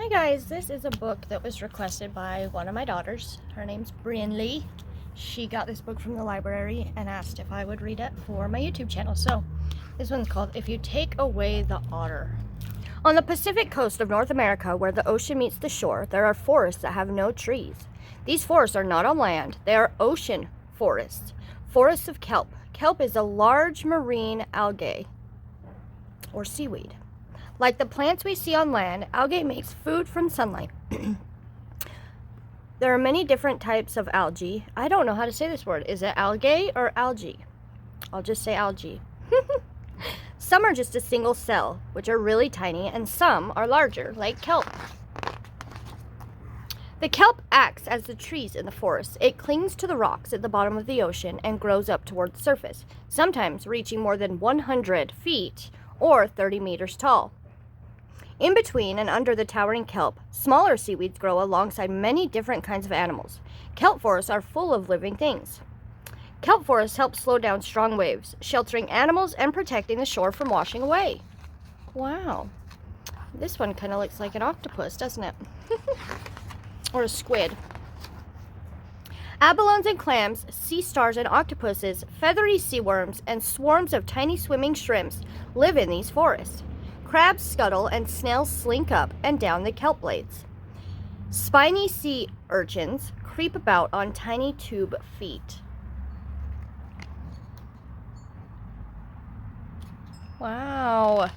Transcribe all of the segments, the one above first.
Hi guys, this is a book that was requested by one of my daughters. Her name's Lee. She got this book from the library and asked if I would read it for my YouTube channel. So this one's called If You Take Away the Otter. On the Pacific coast of North America, where the ocean meets the shore, there are forests that have no trees. These forests are not on land, they are ocean forests. Forests of kelp. Kelp is a large marine algae or seaweed. Like the plants we see on land, algae makes food from sunlight. There are many different types of algae. I don't know how to say this word. Is it algae or algae? I'll just say algae. Some are just a single cell, which are really tiny, and some are larger, like kelp. The kelp acts as the trees in the forest. It clings to the rocks at the bottom of the ocean and grows up toward the surface, sometimes reaching more than 100 feet or 30 meters tall. In between and under the towering kelp, smaller seaweeds grow alongside many different kinds of animals. Kelp forests are full of living things. Kelp forests help slow down strong waves, sheltering animals and protecting the shore from washing away. Wow. This one kind of looks like an octopus, doesn't it? Or a squid. Abalones and clams, sea stars and octopuses, feathery sea worms, and swarms of tiny swimming shrimps live in these forests. Crabs scuttle and snails slink up and down the kelp blades. Spiny sea urchins creep about on tiny tube feet. Wow.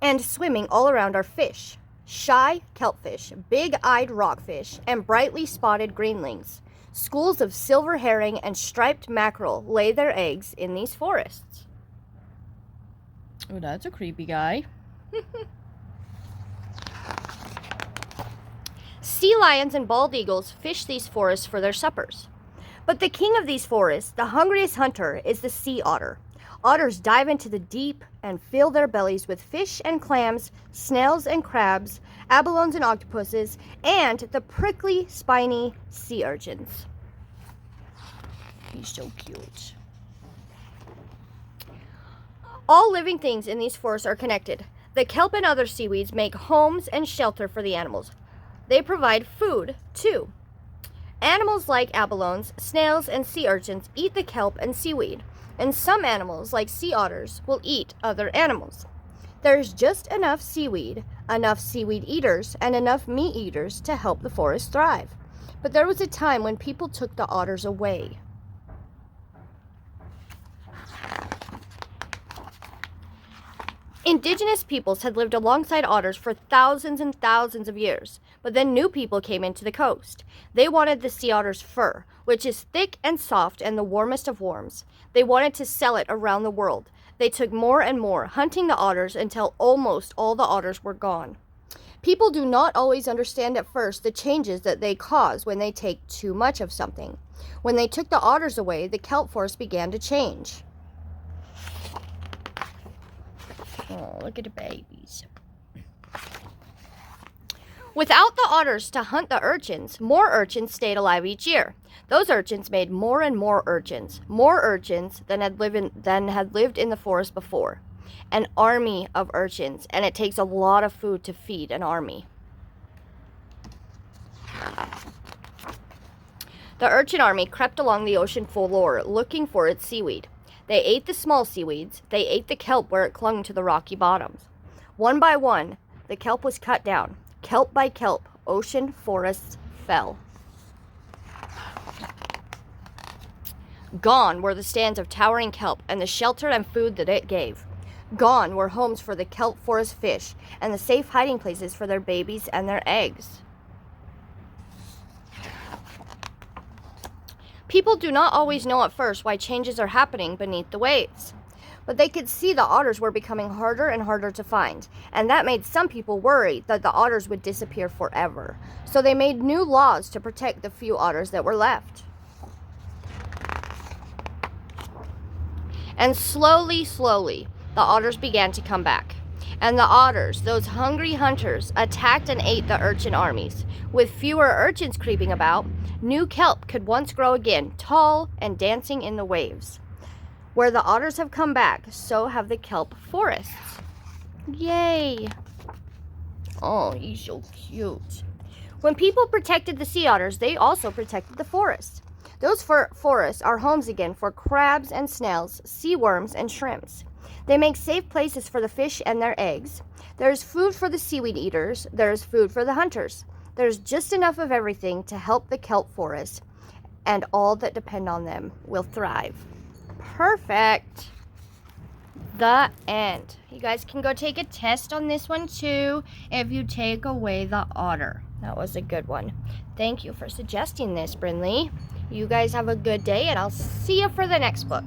And swimming all around are fish. Shy kelpfish, big-eyed rockfish, and brightly spotted greenlings. Schools of silver herring and striped mackerel lay their eggs in these forests. Oh, that's a creepy guy. Sea lions and bald eagles fish these forests for their suppers. But the king of these forests, the hungriest hunter, is the sea otter. Otters dive into the deep and fill their bellies with fish and clams, snails and crabs, abalones and octopuses, and the prickly, spiny sea urchins. He's so cute. All living things in these forests are connected. The kelp and other seaweeds make homes and shelter for the animals. They provide food, too. Animals like abalones, snails, and sea urchins eat the kelp and seaweed, and some animals, like sea otters, will eat other animals. There's just enough seaweed eaters, and enough meat eaters to help the forest thrive. But there was a time when people took the otters away. Indigenous peoples had lived alongside otters for thousands and thousands of years, but then new people came into the coast. They wanted the sea otter's fur, which is thick and soft and the warmest of warms. They wanted to sell it around the world. They took more and more, hunting the otters until almost all the otters were gone. People do not always understand at first the changes that they cause when they take too much of something. When they took the otters away, the kelp forest began to change. Oh, look at the babies. Without the otters to hunt the urchins, more urchins stayed alive each year. Those urchins made more and more urchins than had lived in the forest before. An army of urchins, and it takes a lot of food to feed an army. The urchin army crept along the ocean floor looking for its seaweed. They ate the small seaweeds. They ate the kelp where it clung to the rocky bottoms. One by one, the kelp was cut down. Kelp by kelp, ocean forests fell. Gone were the stands of towering kelp and the shelter and food that it gave. Gone were homes for the kelp forest fish and the safe hiding places for their babies and their eggs. People do not always know at first why changes are happening beneath the waves. But they could see the otters were becoming harder and harder to find, and that made some people worry that the otters would disappear forever. So they made new laws to protect the few otters that were left. And slowly, the otters began to come back. And the otters, those hungry hunters, attacked and ate the urchin armies. With fewer urchins creeping about, new kelp could once grow again, tall and dancing in the waves. Where the otters have come back, so have the kelp forests. Yay! Oh, he's so cute. When people protected the sea otters, they also protected the forest. Those forests are homes again for crabs and snails, sea worms and shrimps. They make safe places for the fish and their eggs. There's food for the seaweed eaters. There's food for the hunters. There's just enough of everything to help the kelp forest, and all that depend on them will thrive. Perfect. The end. You guys can go take a test on this one too if you take away the otter. That was a good one. Thank you for suggesting this, Brinley. You guys have a good day, and I'll see you for the next book.